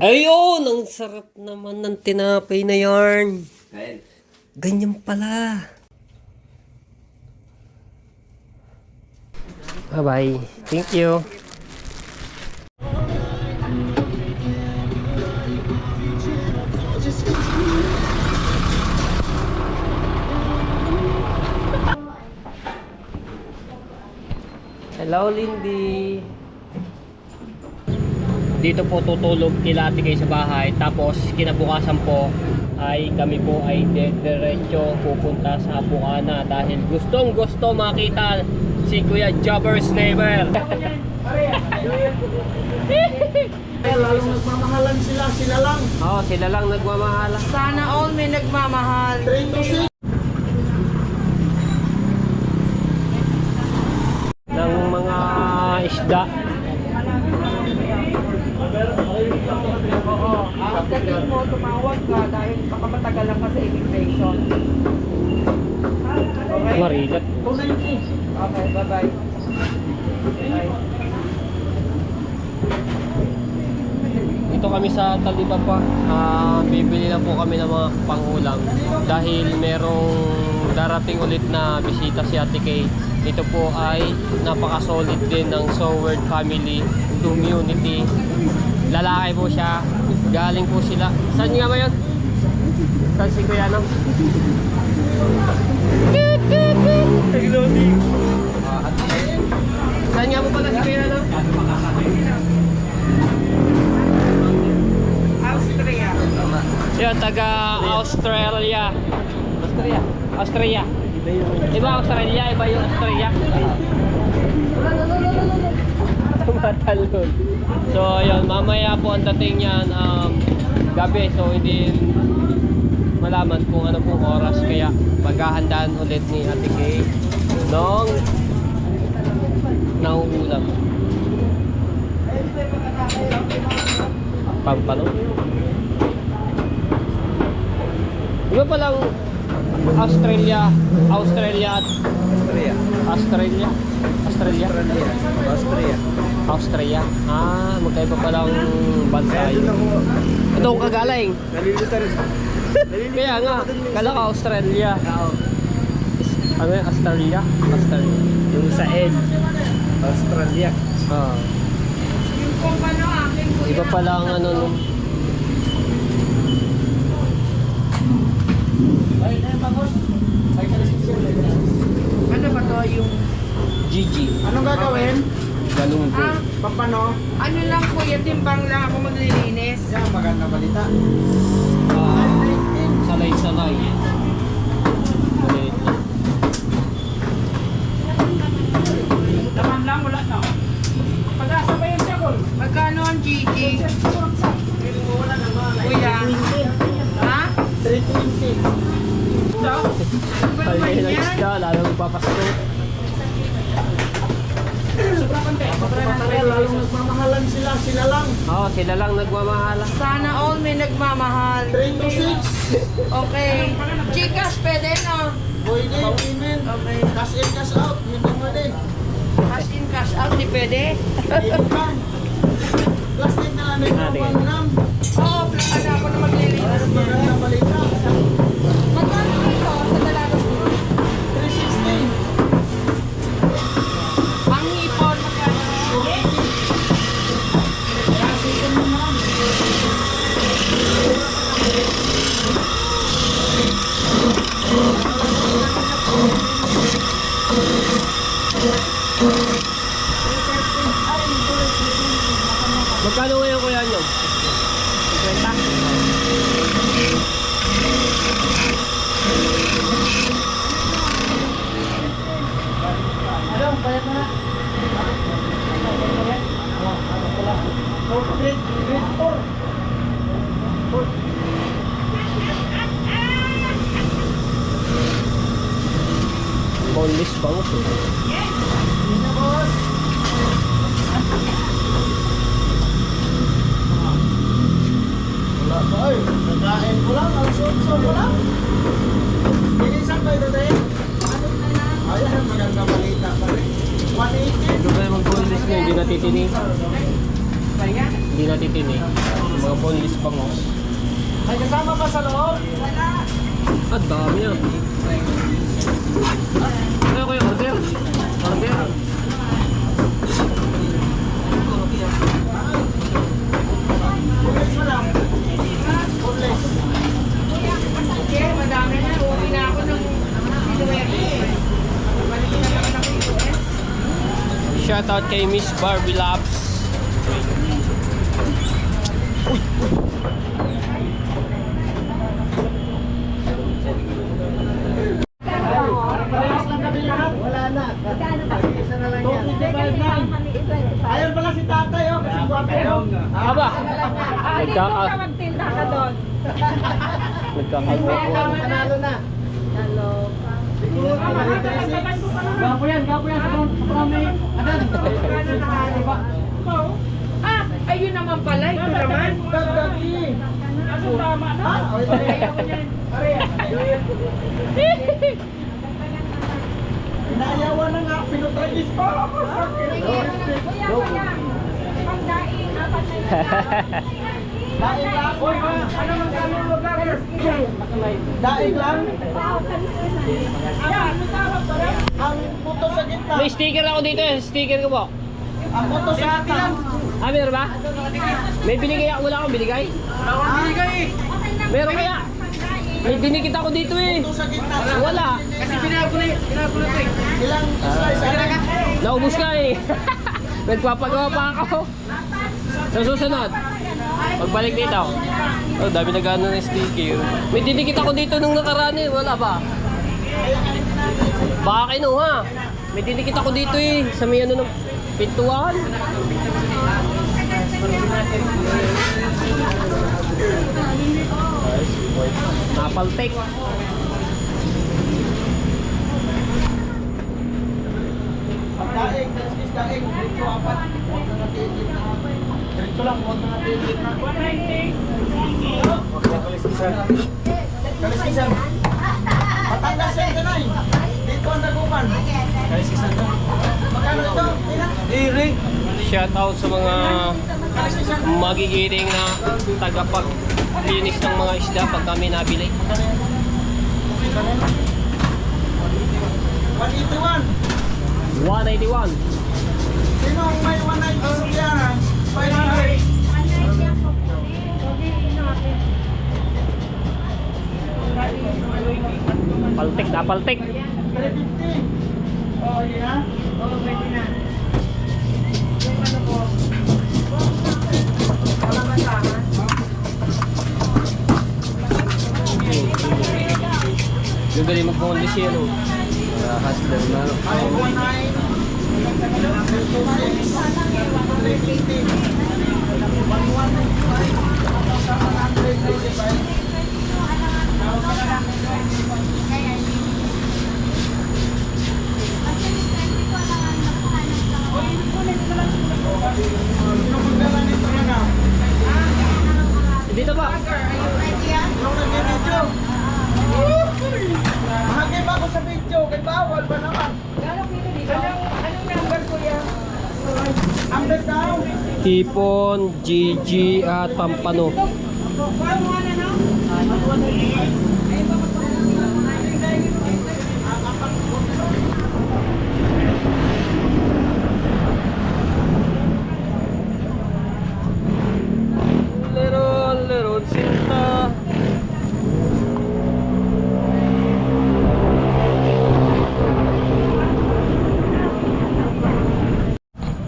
Ayun, ang sarap naman ng tinapay na yarn. Ayun. Ganyan pala. Bye-bye. Thank you. Hello, Lindy. Dito po tutulog kila ate kayo sa bahay. Tapos kinabukasan po ay kami po ay diretso pupunta sa Bukana dahil gustong gusto makita si Kuya Jobber's Neighbor. Lalong nagmamahalan sila lang. Oo, sila lang nagmamahala. Sana all may nagmamahal. 3 to 6. Ng mga isda. Pagdating mo, tumawag ka dahil baka matagal lang ka sa immigration. Okay? Marilat. Okay, bye-bye. Bye. Dito kami sa Talibaba. Bibili lang po kami ng mga pangulam dahil merong darating ulit na bisita si Ate Kay. Ito po ay napaka-solid din ng Soward Family Community. Lalaki po siya. Galing po sila. Saan nga ba yun? Saan si Kuya no? Saan nga po pala si Kuya no? Austria. Yun, taga Australia. Australia. Iba Australia, iba yung Australia. Tumatalon. So, ayun, mamaya po ang dating yan gabi. So, hindi malaman kung ano pong oras. Kaya maghahandaan ulit ni Ate Kay nung nauulam. Pampano. Iba palang Australia. Magkaiba palang bansa yun. Ito ang kagaling. Nalilito rin. Kaya nga, kala ka Australia. Ano yung Australia? Yung sa N. Australia. Ah. Yung kumpano aking kuya. Iba palang ano nung Ano ba to yung... Gigi. Anong gagawin? Ganun po. Pampano? Ano lang kuya, timbang lang ako maglilinis. Yan, maganda balita. Salay-salay. Maliit lang. Laman lang, wala na. Pag-asa pa yung siyakol. Magkano ang Gigi? Kuya. Ha? 320. Talagay ng isda, lalo magpapasko. Lalong nagmamahalan sila lang. Oo, sila lang nagmamahala. Sana all may nagmamahal. 3 to 6. Okay. Gcash pwede no? Pwede, payment. Okay. Cash in, cash out. Hindi pwede. Cash in, cash out, di pwede? Hindi pa. Plastic na lang din Ah, yung 1 gram. Oo, plaka ako na maglilinis. Maganda balita. Magkano dito sa dalaga po? 360. Ang hipon, magkano? Magkano ngayon kuya nyo? 50? Boneless bangus eh. Wala pa ay. Nagkain ko lang. Ang so ko lang. Inisan kayo today? Ayan, maganda balita pa rin. 180. Ito ba yung mag-boneless nyo, hindi natitini? ba yan? Hindi natitini. Mga boneless bangus. May kasama pa sa loob? Ang dami yan. Ano ko yung order? Order. Boneless mo lang. Boneless. Okay, madami na. Uwi na ako ng sinuwerte. Balik na naman ako yung US. Shoutout kay Miss Barbie Labs. Parehas lang kami lahat. Wala na. Isa na lang yan. Ayun pala si tatay, oh. Kasi guwapo, oh. Aba! Dito ka magtinda ka doon. Nagkakagawa. Panalo na. Gapo yan. Sa may... Ah, ayun naman pala. Ito naman. Dagdagi. Ano tama na? Ah, okay. Inaayawan na nga. Pinutragis pa ako. Sakit. Kuya. Pagdaing, apat na Daing lang. Uy, ano man kami lugar? Daing lang. Ayan, may tawag pa rin. Ang puto sa gitna. May sticker ako dito eh. Sticker ko po. Ang puto sa gitna. Ah, meron ba? May binigay ako. Wala akong binigay. Meron kaya? May dinikit ako dito eh. Puto sa gitna. Wala. Kasi pinagulo ito. Ilang slice? Naubos ka eh. Nagpapagawa pa ako. Sa susunod, pagbalik dito. Oh, dami na gano'n ng sticker. May dinikit ako dito nung nakaraan eh. Wala ba? Baka kinuha. May dinikit ako dito eh. Sa may ano ng pintuan. Napaltek. Daing, daing. Dito apat. Huwag na natigit na. Dito lang, huwag na natigit na. 190. Kaliskisan. Matanda siya ito na eh. Dito ang naguman. Kaliskisan ka. Magkano ito? Iring. Shout out sa mga magigiting na tagapaglinis ng mga isda pag kami nabili. 181. 181. Sino ang may 190 sa piyara? 500. Paltek na paltek. 350. Oh, hindi na? Oo, pwede na. Yung galing mag-boneless yan oh. Hustler na. 519. 326. 350. 125. Sino magdala nito na na? Dito ba? Anong nag-video? Mahagay ba ako sa video? Kay bawal ba naman? Anong number kuya? Ang daw. Tipon, Gigi at Pampano. Little Sinta.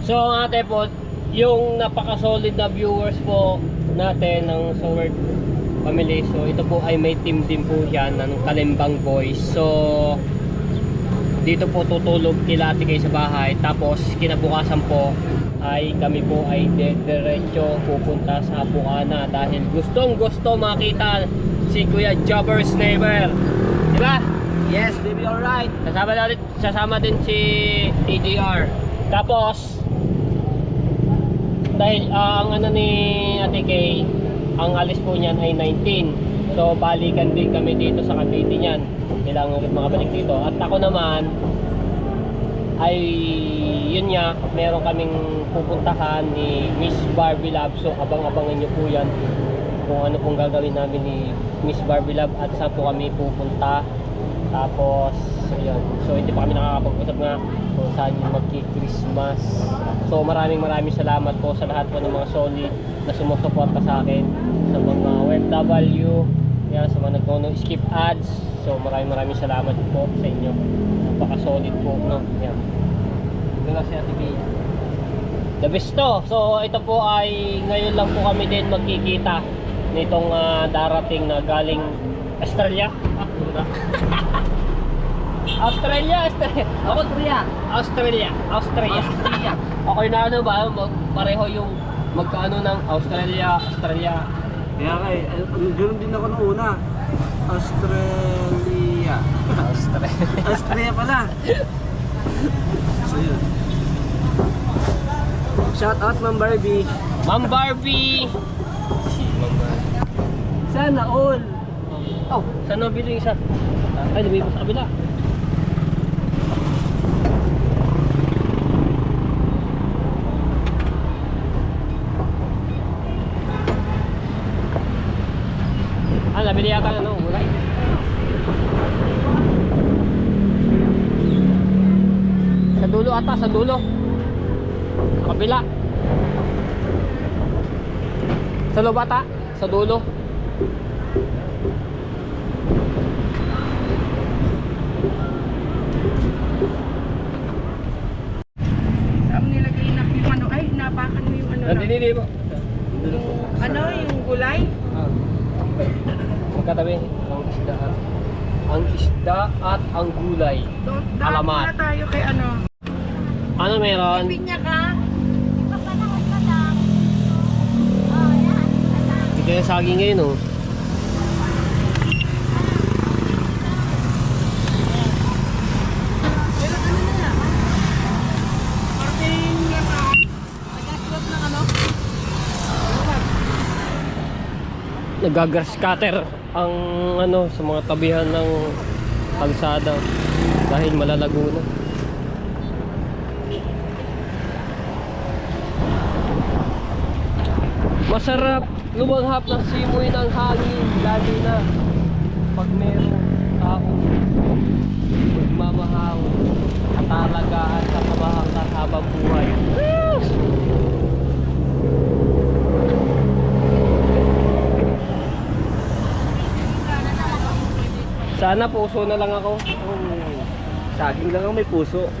So ang ate po, yung napaka-solid na viewers po natin ng Sowert Family. So ito po ay may team din po yan ng Kalimbang Boys. So dito po tutulog kila ate kayo sa bahay. Tapos kinabukasan po ay kami po ay diretso pupunta sa Apuana dahil gustong gusto makita si Kuya Jobber's Neighbor. Diba? Yes, baby, alright. Sasama din si TDR. Tapos dahil ang ano ni Ate Kay, ang alis po niyan ay 19. So balikan din kami dito sa Cavite niyan. Kailangan ulit makabalik dito. At ako naman ay yun nga, meron kaming pupuntahan ni Miss Barbie Love. So abang-abangan nyo po yan kung ano pong gagawin namin ni Miss Barbie Love at saan po kami pupunta. Tapos ayun, so hindi pa kami nakakapag-usap nga kung saan yung magki-Christmas. So maraming salamat po sa lahat po ng mga solid na sumusuporta sa akin, sa mga OFW, yan, sa mga nagno-skip ads. So maraming salamat po sa inyo. Napaka-solid po, no? Yan. Gala si Ate Bea. The best to. So ito po ay ngayon lang po kami din magkikita nitong darating na galing Australia. Australia. Okay na ano ba? Pareho yung magkaano ng Australia. Kaya kay, ganoon din ako nung una. Australia pala. So yun. Shout out Ma'am Barbie. Ma'am Barbie. Sana all. Oh, saan nabili yung isa? Ay, lumipas sa kabila. Nabili yata ano, gulay. Sa dulo ata, sa dulo. Sa kabila. Sa loob ata, sa dulo. Saan nilagay na yung ano? Ay, napakan mo yung ano. Nandini mo. Ano, yung gulay? Magkatabi ang isda at ang gulay. Daan Alamat. muna tayo kay ano. Ano meron? Pinya ka? Hindi kaya saging ngayon oh. Nagagrass cutter ang ano sa mga tabihan ng kalsada dahil malalago na. Masarap lumanghap ng simoy ng hangin, lalo na pag merong taong magmamahal at alagaan sa kabahang habang buhay. Sana puso na lang ako. Saging lang ang may puso.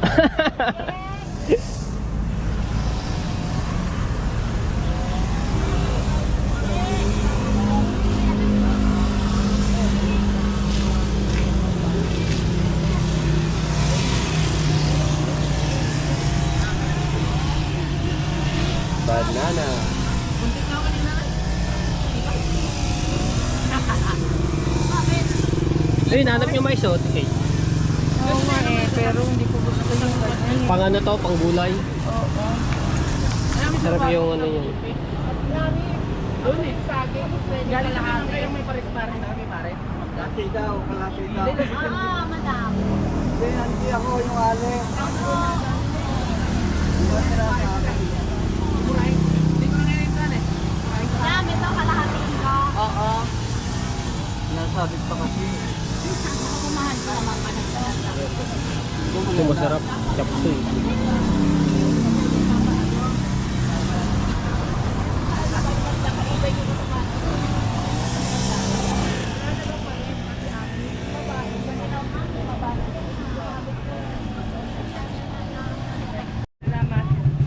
Banana. Ay, nanap yung mais oh. Okay. Oo nga eh, pero hindi ko gusto ng ganyan. Pang ano to, pang gulay. Oo. Sarap yung ano yun. Doon eh, saging. Galing lahat kayo may pares-pare na kami pare. Kalaki daw, kalaki daw. Madam. Hindi ako yung ale. Hindi ko na rin eh. Dami to kalahating ko. Oo. Nasabit pa kasi. Kumahal pa naman talaga. Ito masarap. Chapsuy.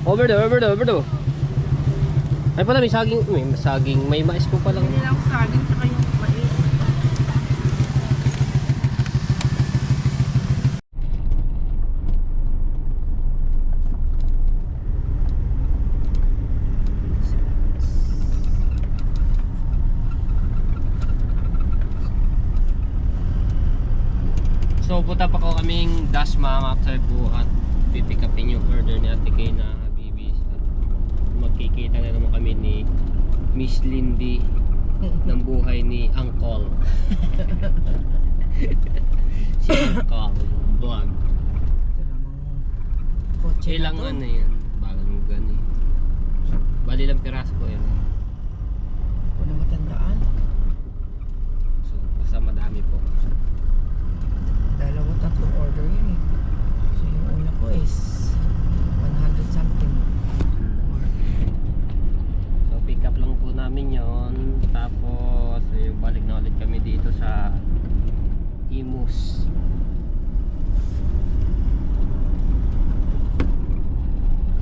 Over there. Ay pala may saging, may mais po pala. Hindi lang saging tsaka yung mais. So punta pa ko kaming Dasma after po at pipick upin yung order ni Ate Kay na Habibis at magkikita na naman kami ni Miss Lindy ng buhay ni Uncle. Si Uncle Vlog. Ilang ano yan? Bagong gani. Bali lang piraso ko yan. Ako na matandaan. So, basta madami po. 2-3 order yun eh. So yung una ko is 100 something. So, pick up lang po namin yon. Tapos, balik na ulit kami dito sa Imus.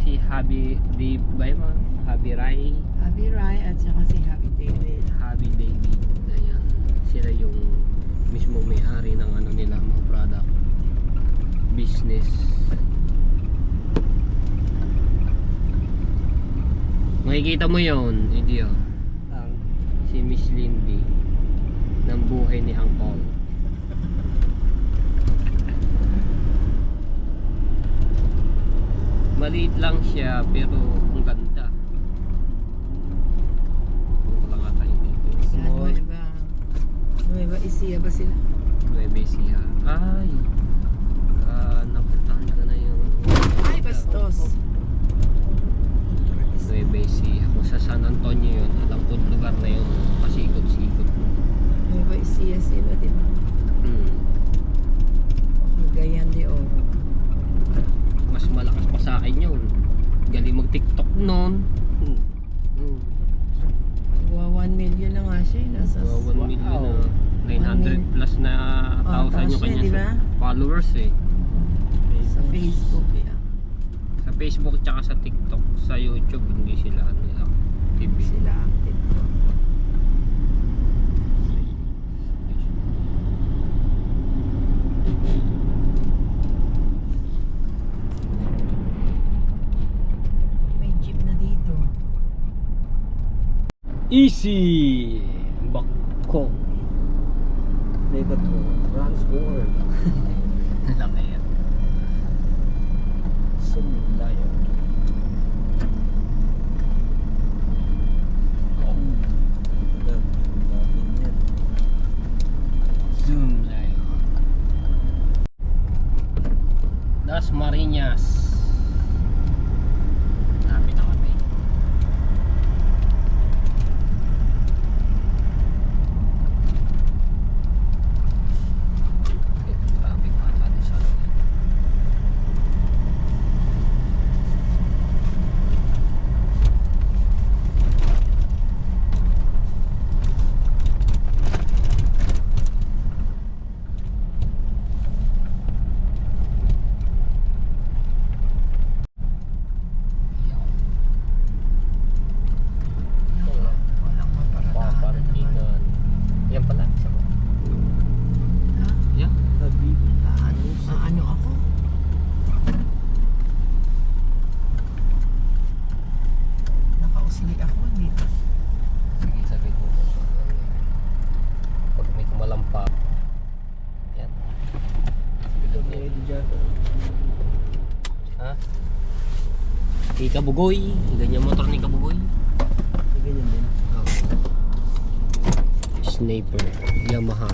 Si Habi Dave ba yun? Habi Rai, Happy Rai at saka si Happy David. Habi David. Ayan. Sila yung mismo may-ari ng ano nila, mga product business. Makikita mo yon, hindi yun. Si Miss Lindy ng buhay ni Uncle. Maliit lang siya pero ang ganda. Wala nga tayo dito. Small. Nueva Ecija ba sila? Nueva Ecija. Ay! Napuntahan ka na yung... Ay, Bastos. Nueva Ecija. Kung sa San Antonio yun, alam ko lugar na yung pasikot-sikot. Nueva Ecija sila, di ba? Cagayan de Oro. Mas malakas pa sa akin yun. Galing mag-TikTok noon. Gawa 1 million na nga siya. Nasa 1 million na 900 plus na Oh, thousand yung siya, kanya diba? followers eh. sa Facebook. Yeah. Sa Facebook tsaka sa TikTok. Sa YouTube hindi sila active. Sila active. May jeep na dito. Easy! Bako. Dito to. Transform. Laki yan. Sumulayo. Zoom live. Das Marinas. Lapit na kami. Traffic pa tayo sa loob. Walang maparadahan naman. Paparkingan. Yan pala. Isa mo. Ha? Yan. Habibi. Ano ako? Nakausli ako dito. Sige, sabihin mo. Pag may kumalampak. Yan. Ito may dyan. Ha? Kay Kabugoy. Ganyan motor ni Kabugoy. Ganyan din. Oh. Sniper. Yamaha.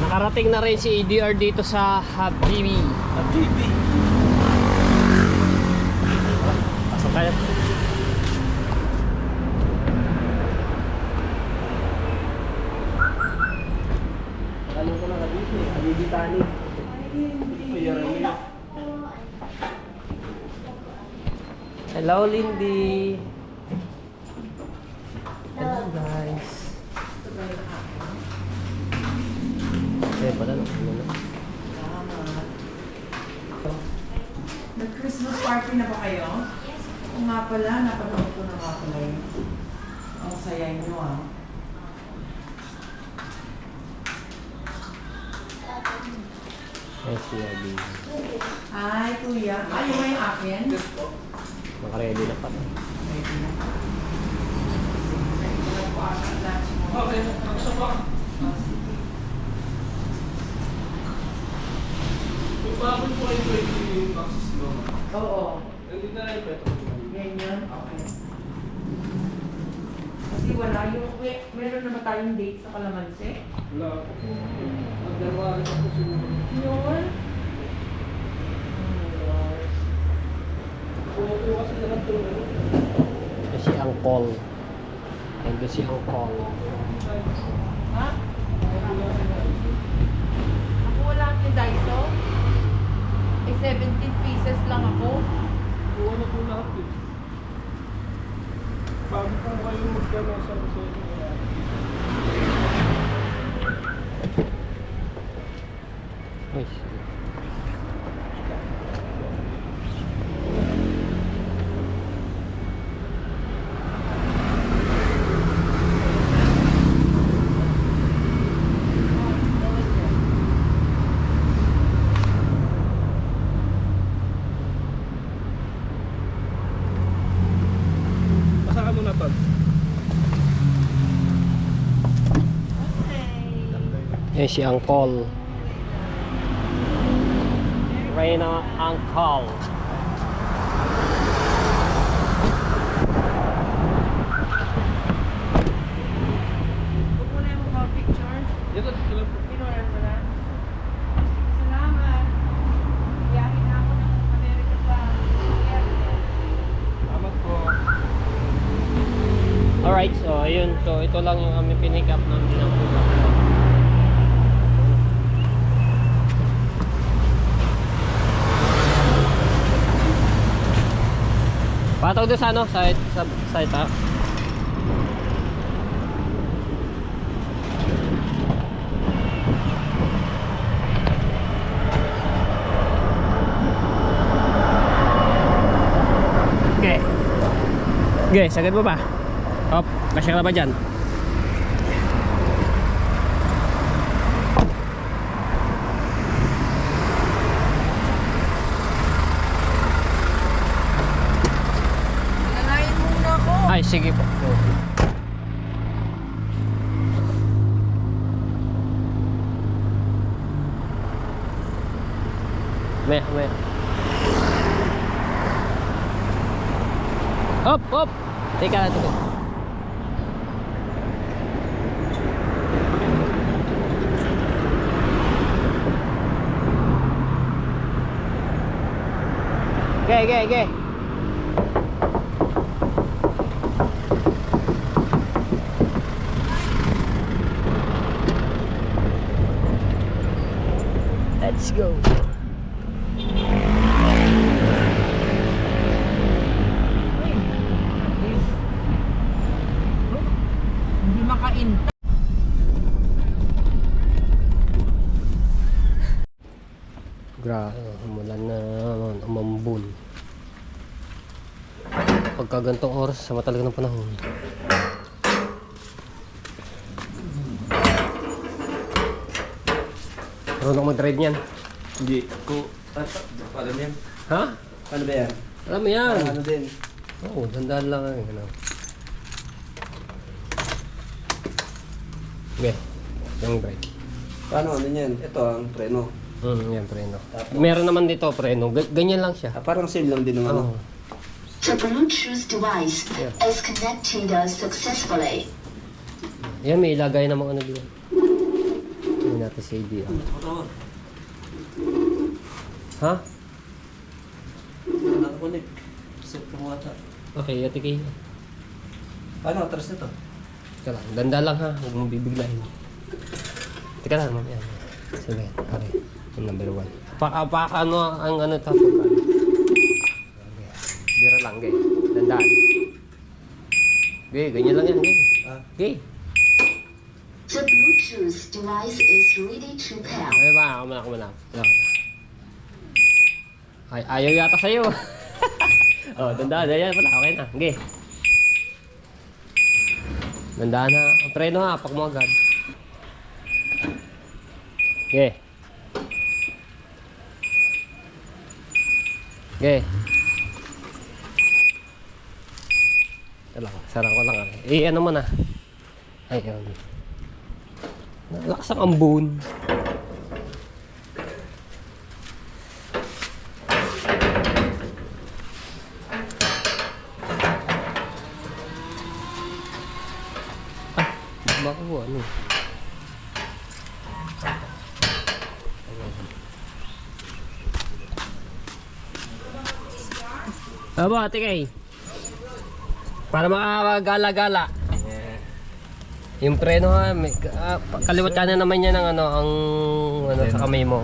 Nakarating na rin si ADR dito sa Habibi. Habibi. Pasok kayo. Ano ko lang Habibi? Habibi tani. Hello, Lindy. Hello guys. Eh, pala no. Ano na? Nag-Christmas party na ba kayo? Yes. Oo nga pala, napanood ko na nga pala yun. Ang saya nyo ah. Ay, si Habibi. Ay, kuya. Ay, yung may akin? Nakaready na pala. Ready na. Okay, Oo. Nandito na yung peto. Ganyan? Okay. Kasi wala yung, meron na ba tayong date sa Kalamansi? Wala ako po. Magdarwari ako siguro. Yun? Pumupo kasi na lang ito. Ito si Angkol. Ito si Angkol. Ha? Ako wala ang Daiso? Eh, 17 pieces lang ako. Kuha na po lahat eh. Bago po kayo magkano sa resort. Uy. Basta ka muna pag. Yan si Angkol. Reyna Angkol. Huwag mo na yung mga picture. Dito, sila po. Pinunan mo na. Salamat. Biyahin na ako ng Amerika sa airport. Salamat po. Alright, so ayun. So ito lang yung aming pinick up ng dinampulan. Patawag doon sa ano? Sa ita. Okay. Okay, sagad mo ba? Hop, kasya ka na ba dyan? Nanayin muna ako. Ay, sige po. Maya. Hop, hop. Teka lang, teka. Okay. Let's go. Hindi makainta. Grabe, umulan na umambun. Pagka gantong oras, sama talaga ng panahon. Marunong mag-drive niyan. Hindi. Paano yan? Ha? Ano ba yan? Alam mo yan. Ano din? Oo, dandaan lang. Ano. Okay, yung brake. Paano ano yan? Ito ang preno. Yan, preno. Meron naman dito, preno. Ganyan lang siya. Parang same lang din naman. Oo. The Bluetooth device Yeah. is connected successfully. Yan, may ilagay na mga ano dito. Hindi natin sa ADR. Ha? Nakakunik. Set ko mo ata. Okay, ate kayo. Paano? Atras na to? Teka lang, danda lang ha. Huwag mong bibiglahin. Teka lang, mamaya. Sige, okay. Yung number 1. Paka ano ang ano tapos. Okay. Bira lang, gay. Dandaan. Gay, ganyan lang yan, gay. Ah. Gay. The Bluetooth device is ready to pair. Ay ba, ako muna. Ay, ayaw yata sa'yo. Oh, dandaan. Ayan pala, okay na. Gay. Dandaan na. Ang preno ha, apak mo agad. Okay. Okay. Sarang ko lang. Ano mo na. Ayun. Lakas ang ambon. Oo, ano. Aba, ate kay. Para makagala-gala. Yung preno ha, kaliwat ka na naman yan ng ano, ang ano sa kamay mo.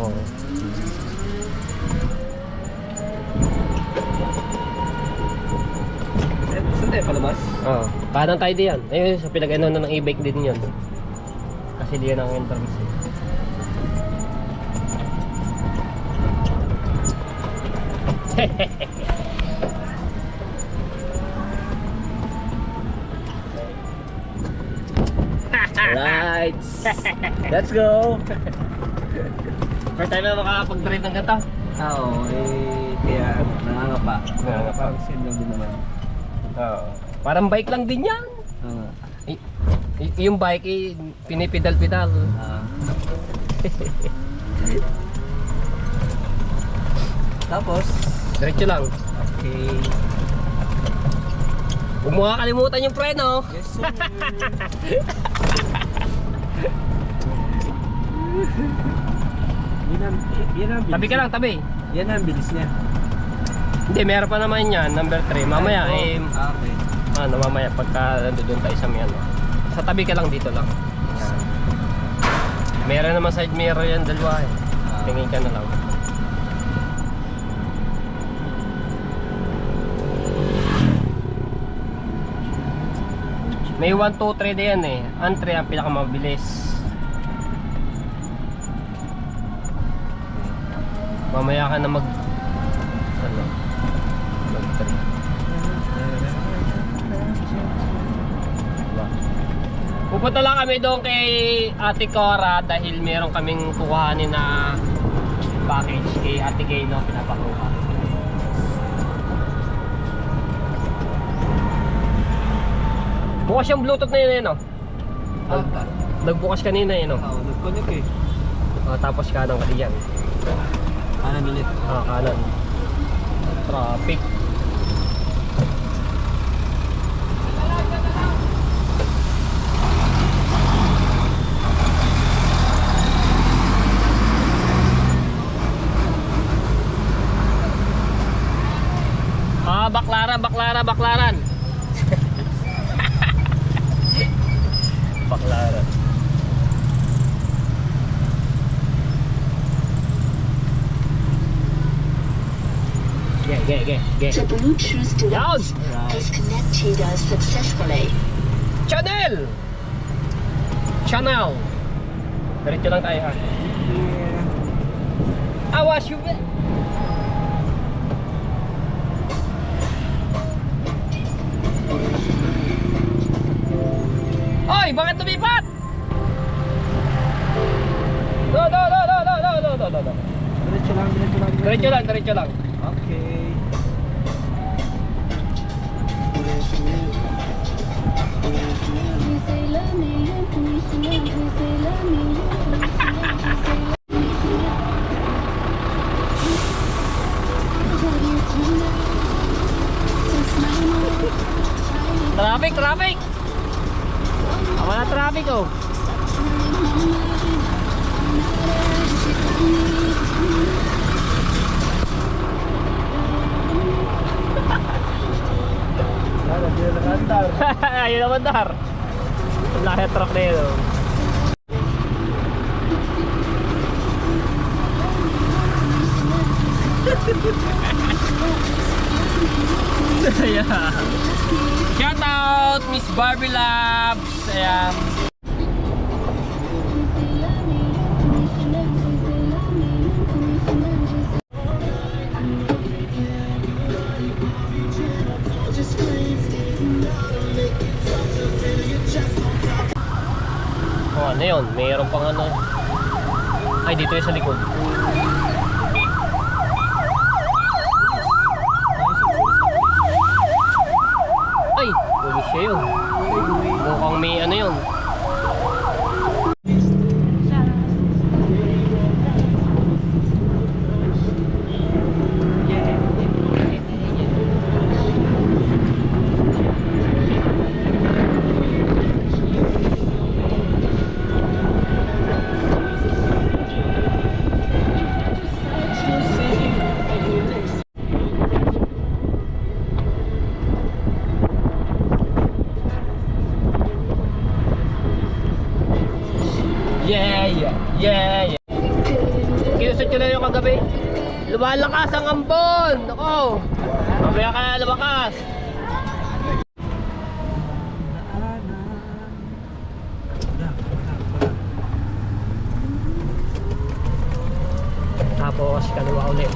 Saan tayo palabas? Oo. Kanan tayo diyan. Ayun, sa pinag-ano na ng e-bike din yun. Kasi diyan ang entrance. Alright. Let's go. First time na makakapag-drive ng ganito. Oo, kaya nangangapa. Parang sin lang din naman. Oo. Parang bike lang din yan. Oo. Yung bike, pinipidal-pidal. Tapos, Diretso lang. okay. Huwag mo kakalimutan yung preno. Yes, sir. Yan ang bilis. Tabi ka lang, tabi. Yan ang bilis niya. Hindi, meron pa naman yan, number 3. Mamaya, Okay. mamaya pagka nandun tayo sa may ano. Sa tabi ka lang, dito lang. Yan. Meron naman side mirror yan, dalawa eh. Tingin ka na lang. May 1, 2, 3 din yan eh. Ang 3 ang pinakamabilis. Mamaya ka na mag ano, mag 3. Pupunta lang kami doon kay Ate Cora dahil meron kaming kukuhanin na package kay Ate Kay, no, pinapakuha. Bukas yung Bluetooth na yun, no? Nagbukas kanina yun, no? Oo, nag-connect eh. Tapos kanan ka diyan. Kanan ulit. Kanan. Traffic. Baklaran. Baklaran. Get. The Bluetooth device is connected successfully. Channel. Diretso lang tayo ha. Awas you will. Oy, bakit lumipat? No. Diretso lang. Okay. Traffic. Awa na traffic oh. Ayun naman dar. Ang laki truck na yun oh. Yeah. Shout out Miss Barbie Labs. Ayan. Oh, ano yun? Mayroon pang ano. Ay, dito yung sa likod. Ay, pulis siya yun. Mukhang may ano yun. Lumakas ang ambon! Ako! Mamaya ka na lumakas! Tapos kaliwa ulit.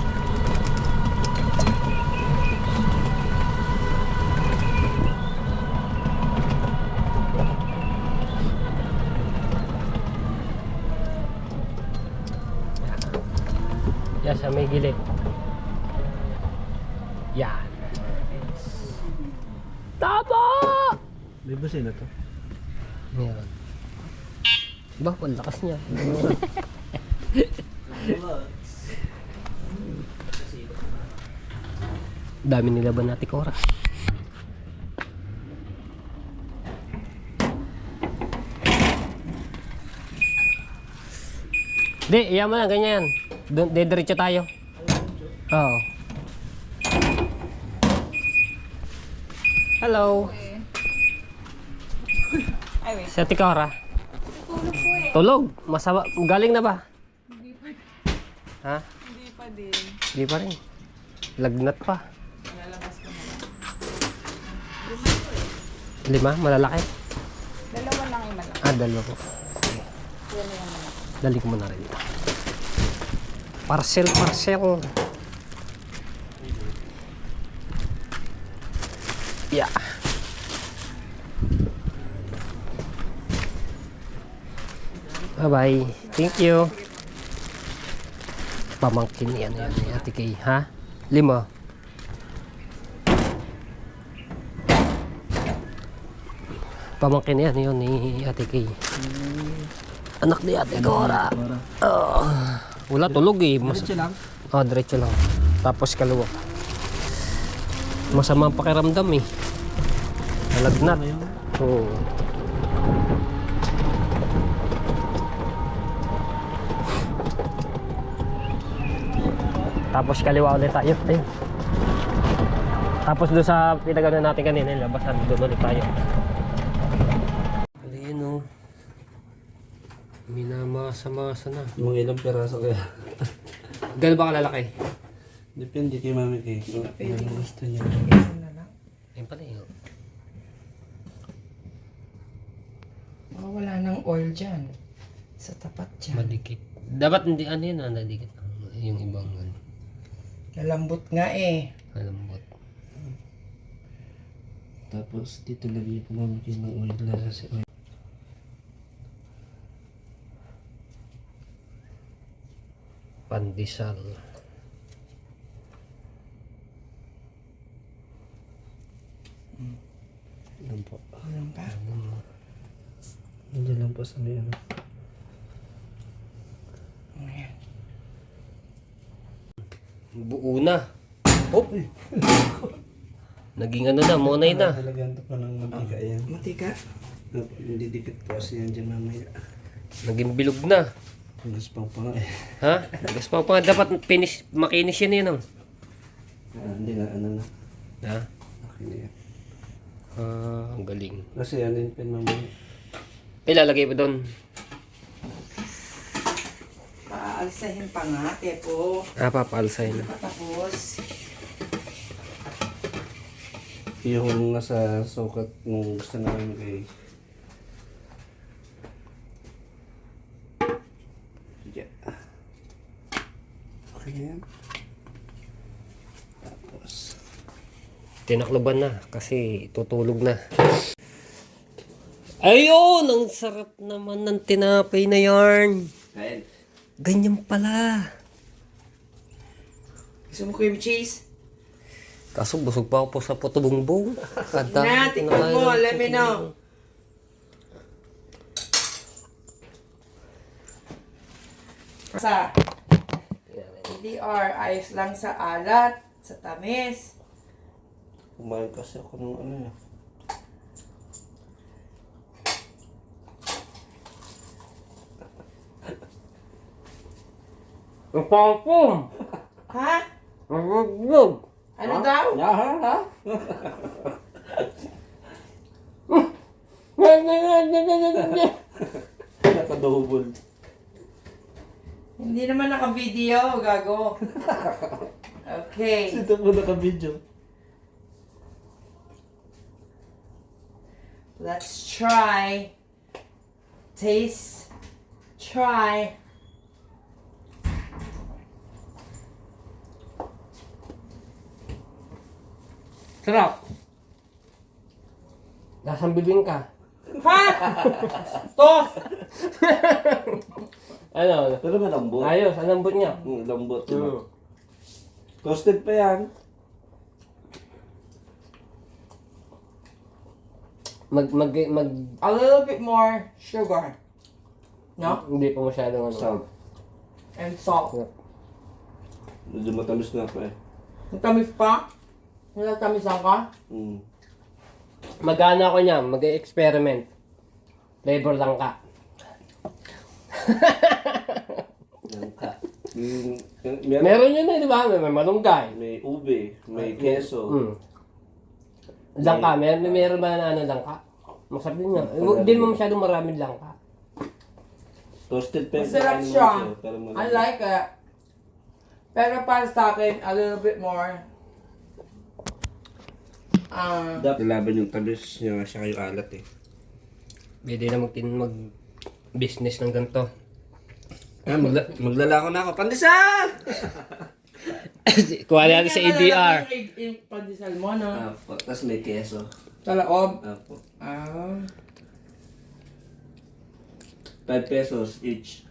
Yan sa may gilid. Yan. Tama! May busina to. Meron. Ba, ang lakas niya. Dami nila ba natin Cora? Di, iyan mo na, ganyan. Diretso tayo. Oo. Hello. Si Ate Cora. Tulog. Masama. Galing na ba? Hindi pa. Ha? Hindi pa din. Hindi pa rin. Lagnat pa. Lalabas ko na lang. 5? Malalaki? Dalawa lang yung malaki. Dalawa po. Dali ko muna rin. Parcel. Yeah. Bye-bye. Thank you. Pamangkin yan ni Ate Kay. Ha? 5. Pamangkin yan yun ni Ate Kay. Anak ni Ate Cora. Wala, tulog eh. Diretso lang? Diretso lang. Tapos kaliwa. Masama ang pakiramdam eh. Nalagnat. Oo. Tapos kaliwa ulit tayo. Ayun. Tapos doon sa pinagano natin kanina, labasan doon ulit tayo. Ayun o. Minamasa-masa na. Mga ilang peraso kaya. Gano'n ba kalalaki? Depende kay Mami Kay. Kung gusto niya. Ayun pala yun. Wala nang oil dyan. Sa tapat dyan. Madikit. Dapat hindi ano yun, nadikit. Yung ibang Lalambot nga eh. malambot. Tapos dito lagi po Mami Kay ng oil na si oil. Pandesal. Yan po. Ano pa? Nandiyan lang po sa may ano. Ayan. Buo na. Oh! Naging ano na, monay na. Nalagyan to pa ng mantika yan. Matika? Hindi dikit po kasi yan dyan mamaya. Naging bilog na. Guspang pa nga eh. Ha? Gusto pa dapat makinis yan yun. Hindi na ano na. Ha? Okay na yan. Ang galing. Kasi ano yung pin mamaya. Ilalagay mo doon. Paalsahin pa nga, tepo. Papaalsay na. Tapos, Yung nasa sukat nung gusto namin kay okay na yan. Tapos Tinakloban na kasi tutulog na. Ayun! Ang sarap naman ng tinapay na yarn. Ganyan pala. gusto mo cream cheese? Kaso busog pa ako po sa puto bongbong. Na, tikman mo, let me know. Sa DDR, ayos lang sa alat, sa tamis. kumain kasi ako ng ano yun. Ang papom! Ha? Ang guglog! Ano daw? Ha? Nakadouble. Hindi naman naka-video, gago. Okay. Ito po naka-video. Let's try. Taste. Try. Sarap. Lasang bibingka. Ha? Tos! Ano? Pero malambot. Ayos, ang lambot niya. Lambot. Diba? Mm. Toasted pa yan. Mag A little bit more sugar. No? hindi pa masyadong ano. Salt. And salt. Medyo matamis na pa eh. Natamis pa? Natamisan ka? Mm. Mag-ano ako niya, mag-experiment. Flavor lang ka. Yan ka. Meron yun eh, di ba? May malunggay. May ube, may keso. Mm. Langka, meron ba na ano langka? Masarap din nga. Hindi mo masyadong maraming langka. Toasted pa Masarap yung siya. pero I like it. Pero para sa akin, a little bit more. Dapat laban yung tamis niya siya kayo alat eh. Pwede na mag-business ng ganito. Maglalako na ako. Pandesal! Kuha natin sa ADR. Yung pandesal mo, no? Apo. Tapos may keso. Sa loob. Apo. Ah. 5 pesos each.